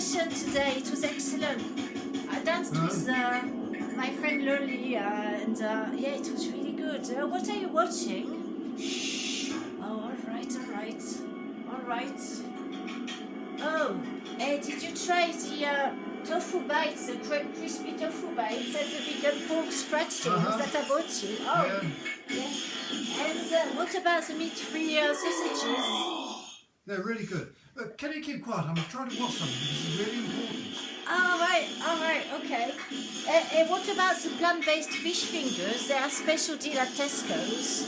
session today. It was excellent. I danced with my friend Loli, and yeah, it was really good. What are you watching? Oh, all right. Oh, hey, did you try the tofu bites, the crispy tofu bites and the vegan pork scratchings that I bought you? Oh, yeah. And what about the meat-free sausages? They're really good. Can you keep quiet? I'm trying to watch something. This is really important. All right, okay. What about the plant-based fish fingers? They are special deal at Tesco's.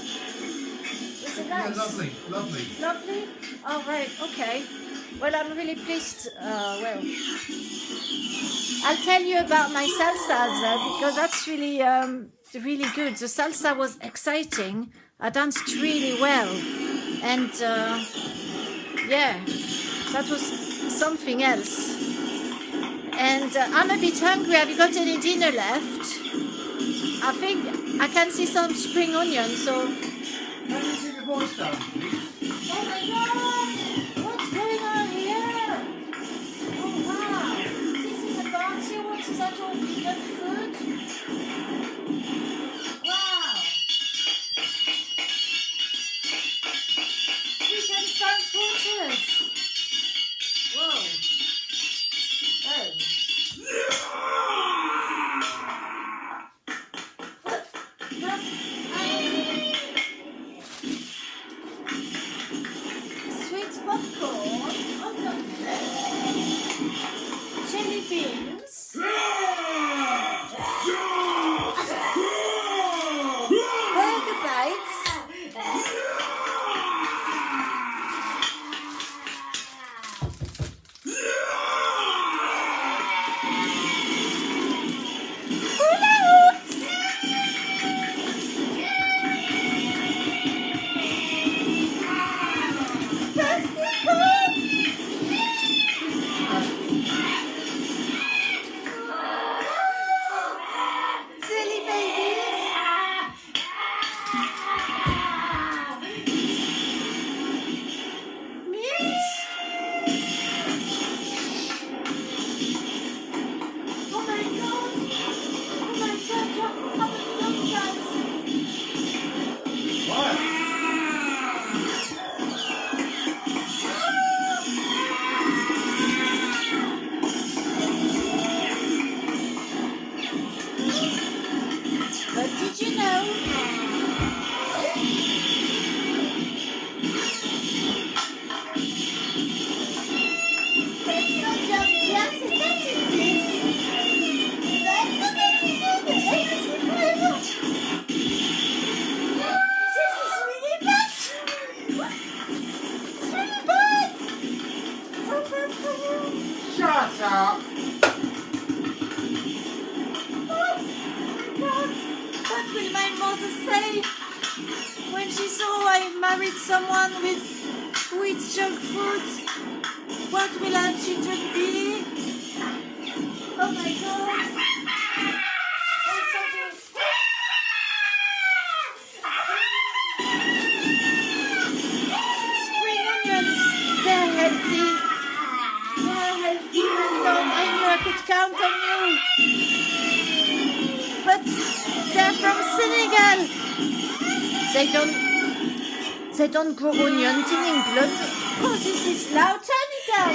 Is it nice? Yeah, lovely. Lovely? All right, okay. Well, I'm really pleased. Well, I'll tell you about my salsas because that's really, really good. The salsa was exciting. I danced really well, and yeah, that was something else. And I'm a bit hungry. Have you got any dinner left? I think I can see some spring onions. So. Can you keep your voice down, please? Oh my God! What's going on here? Oh wow! This is a party. What is that all vegan food? Wow! Vegan frankfurters. Whoa! Oh. Sweet popcorn, jelly beans, burger bites, hula hoops, popcorn, silly babies, muse. Oh my God! You're having dance. What? But did you know? It's so jumpy, I'm so touching this. Look at this, it's forever. This is really bad. It's really bad. So bad for you. Shut up! Oh my God. What will my mother say when she saw I married someone who eats junk food? What will our children be? Oh my God! Oh, something. Spring onions, they're healthy. I knew I could count on you. But they're from Senegal. They don't grow onions in England. Oh, this is loud. Turn it down.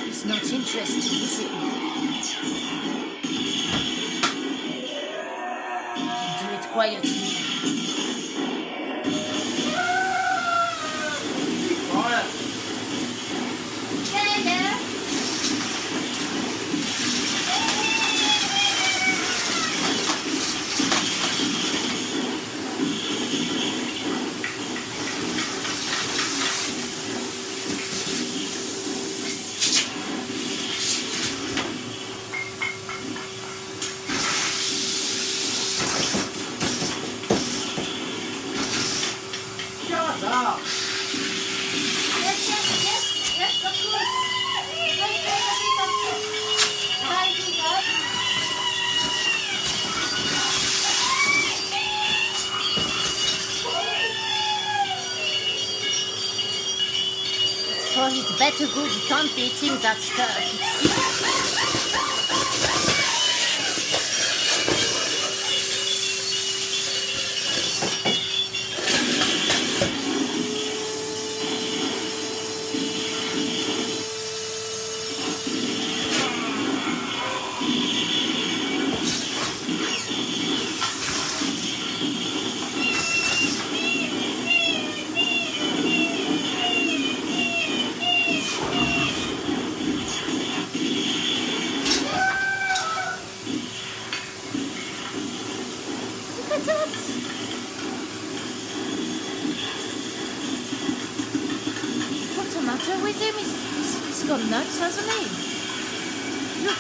It's not interested, is it? Do it quietly. Quiet! Yeah. better good. You can't be eating that stuff. Look at that. What's the matter with him? He's gone nuts, hasn't he? Look.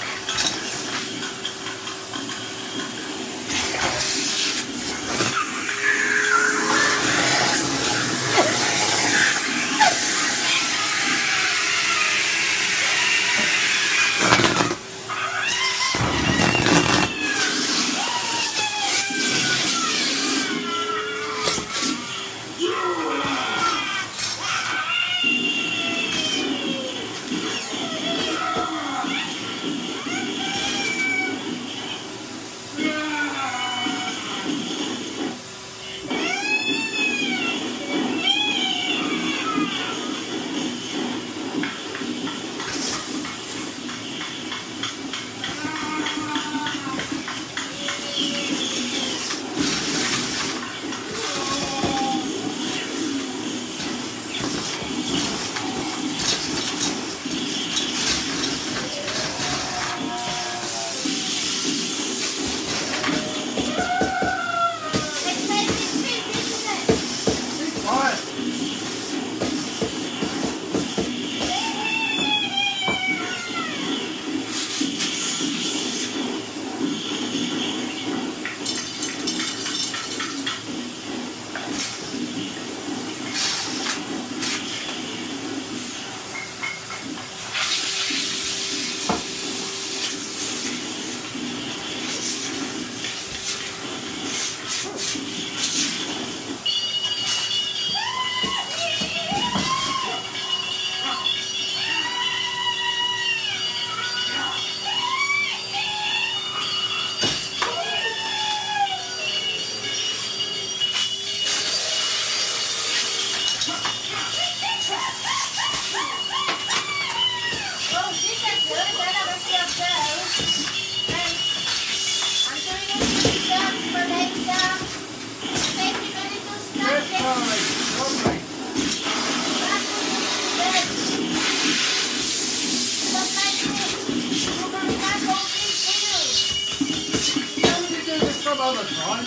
Some other time.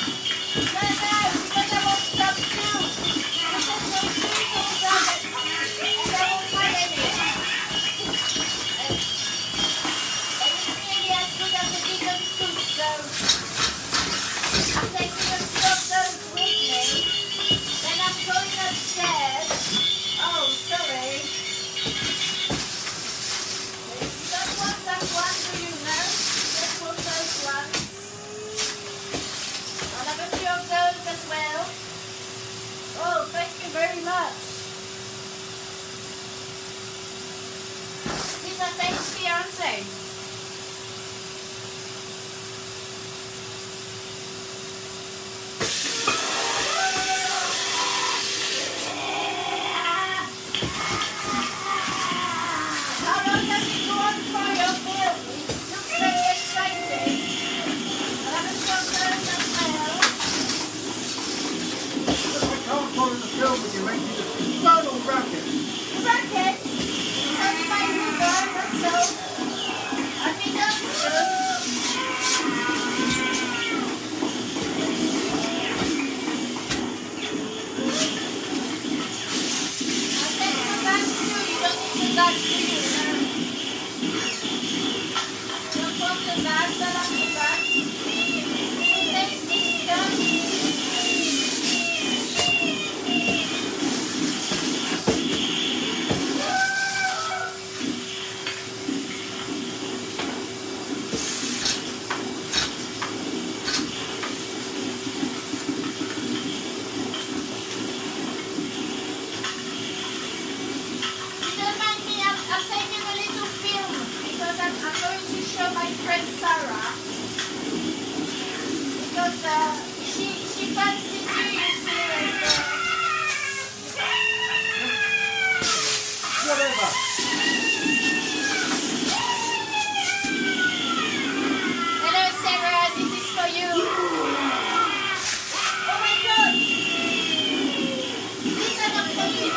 Very much. These are tasty, aren't they? How long does it go on for your bill? It looks very exciting. I'll have a few of those as well. I can't follow the film when you're making the I'm going to show my friend Sarah because she fancies you, you see, and Whatever. hello Sarah, this is for you. Oh my god! These are not repulsive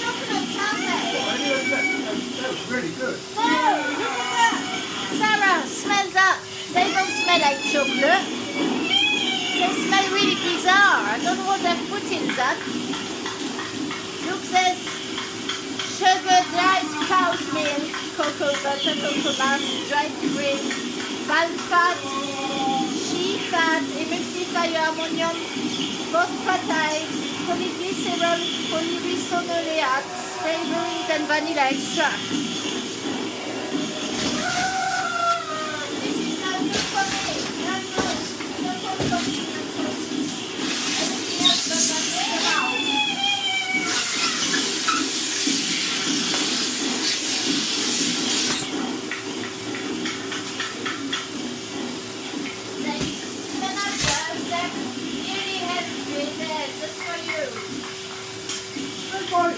chocolates, are they? That was really good. No, look at that! Sarah, smell that! They don't smell like chocolate. They smell really bizarre. I don't know what they've put in that. Look, there's sugar, dried cow's milk, cocoa butter, cocoa mass, dried cream, palm fat, shea fat, emulsifier ammonium, phosphatide, polyglycerol, polyrisonolates, flavorings and vanilla extract. This is not good for me. Not good. Not good for me. Everything else does not come out. Just for you. Good boy.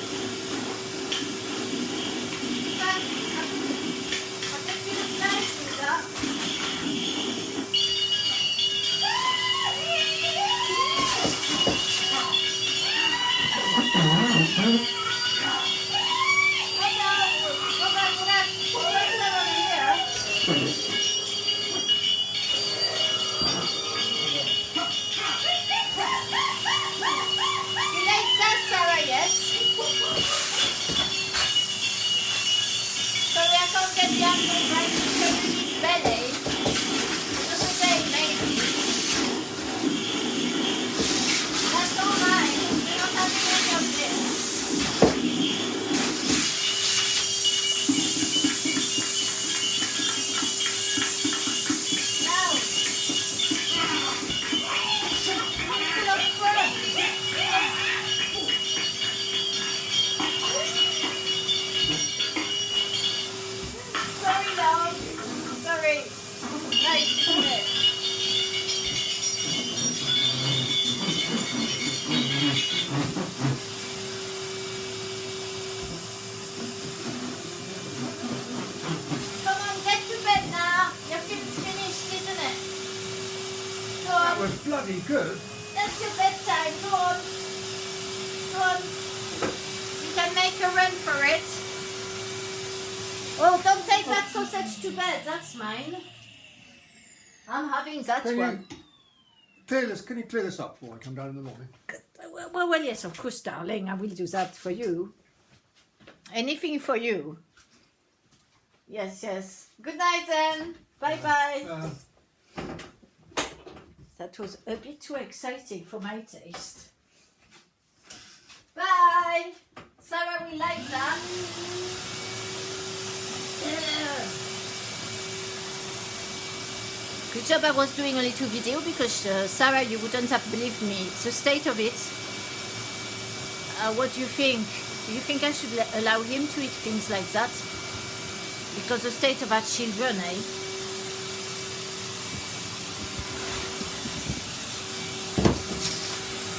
I think you look nice with that. Hello. Go back. What's that over here? You like that, Sarah? Yes. Sorry, I can't get the angle right to show you his belly. Just a day, maybe. That's all right. We're not having any of this. Now, full of crumbs. Sorry, love. Sorry. Right, sorry. Come on, get to bed now. Your film's finished, isn't it? Go That on. was bloody good. That's your bedtime. Go on. Go on. You can make a run for it. Oh, don't take that sausage to bed. That's mine. I'm having that Can one. you clear this? Can you clear this up before I come down in the morning? Well, yes, of course, darling. I will do that for you. Anything for you. Yes. Good night then. Bye-bye. That was a bit too exciting for my taste. Bye. Sarah will like that. Good job I was doing a little video because Sarah, you wouldn't have believed me. The state of it. What do you think? Do you think I should allow him to eat things like that? Because the state of our children, eh?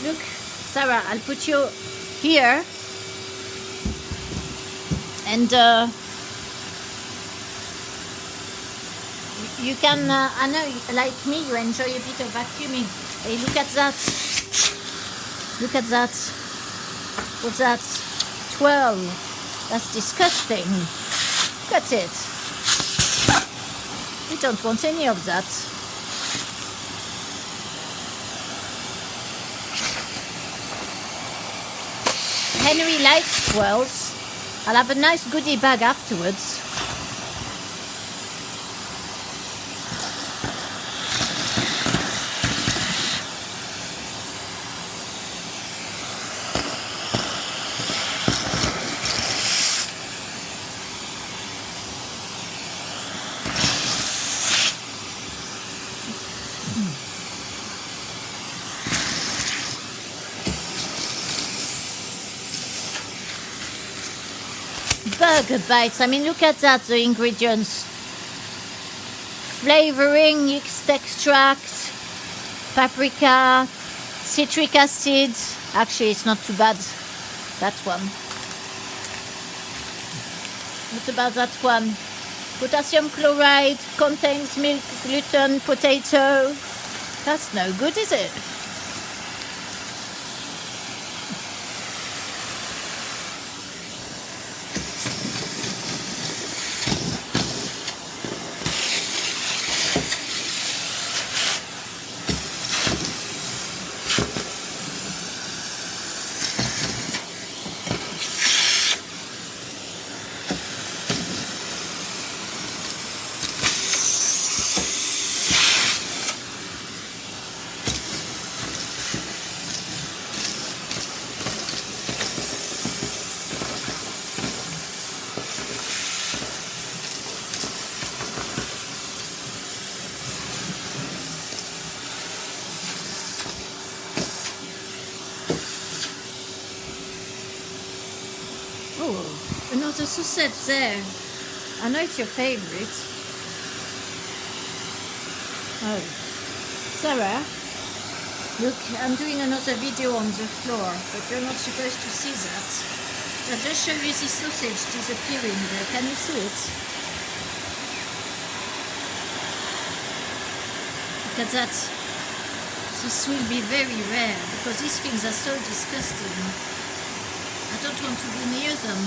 Look, Sarah, I'll put you here. And you can, I know, like me, you enjoy a bit of vacuuming. Hey, look at that. Look at that. What's that? 12. That's disgusting. Look at it. We don't want any of that. Henry likes 12s. I'll have a nice goodie bag afterwards. Burger bites. I mean, look at that, the ingredients. flavoring, yeast extract, paprika, citric acid. Actually, it's not too bad, that one. What about that one? Potassium chloride, contains milk, gluten, potato. That's no good, is it? Oh, another sausage there. I know it's your favorite. Oh, Sarah, look, I'm doing another video on the floor, but you're not supposed to see that. I'll just show you this sausage disappearing there. Can you see it? Look at that. This will be very rare because these things are so disgusting. I don't want to be near them.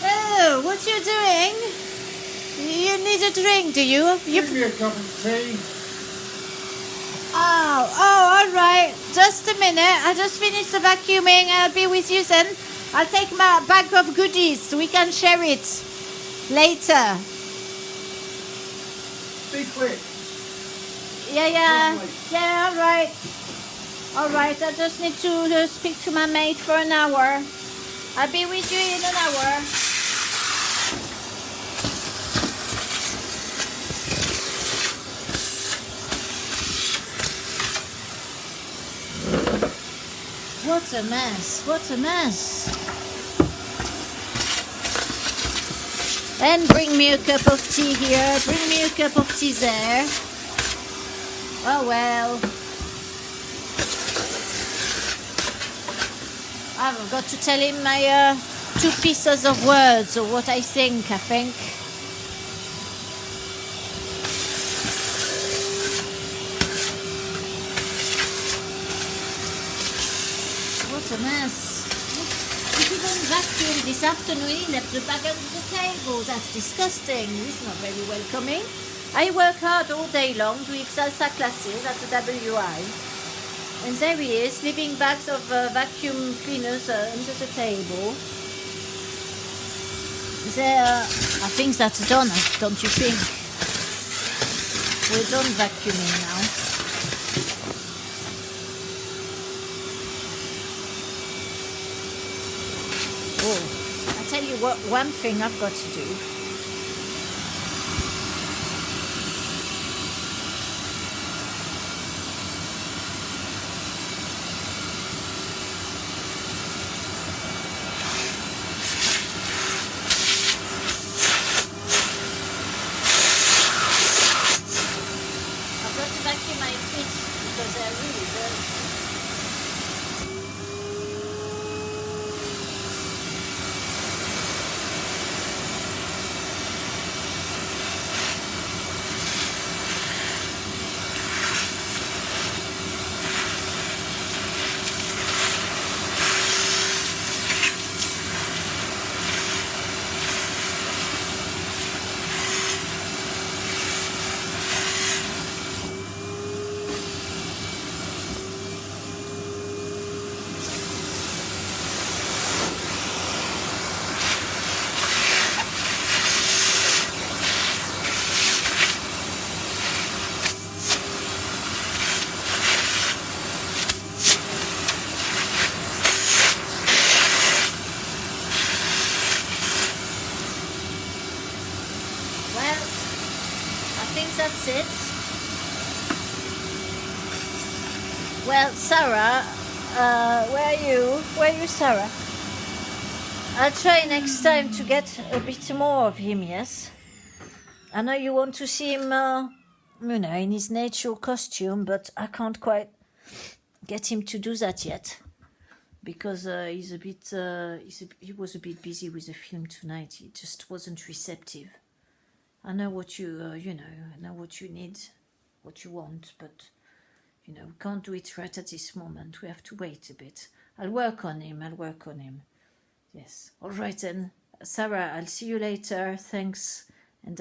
Oh, what you doing? You need a drink, do you? Give me a cup of tea. Oh, all right. Just a minute. I just finished the vacuuming. I'll be with you then. I'll take my bag of goodies so we can share it later. Be quick. Yeah. Lovely. Yeah, all right. All right, I just need to speak to my mate for an hour. I'll be with you in an hour. What a mess, what a mess. And bring me a cup of tea here, bring me a cup of tea there. Oh well. I've got to tell him my 2 pieces of words or what I think. What a mess. He didn't vacuum this afternoon. He left the bag under the table. That's disgusting. It's not very welcoming. I work hard all day long doing salsa classes at the WI. And there he is, leaving bags of vacuum cleaners under the table. I think that's done, don't you think? We're done vacuuming now. Oh, I tell you what, one thing I've got to do. I've got to vacuum my feet because they're really dirty. Well, Sarah, where are you? Where are you, Sarah? I'll try next time to get a bit more of him, yes? I know you want to see him, in his natural costume, but I can't quite get him to do that yet. Because he was a bit busy with the film tonight. He just wasn't receptive. I know what you, I know what you need, what you want, but, we can't do it right at this moment. We have to wait a bit. I'll work on him. Yes. All right then. Sarah, I'll see you later. Thanks. And,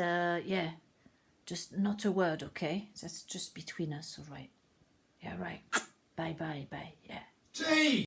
just not a word, okay? That's just between us, all right? Yeah, right. Bye, yeah. Tea!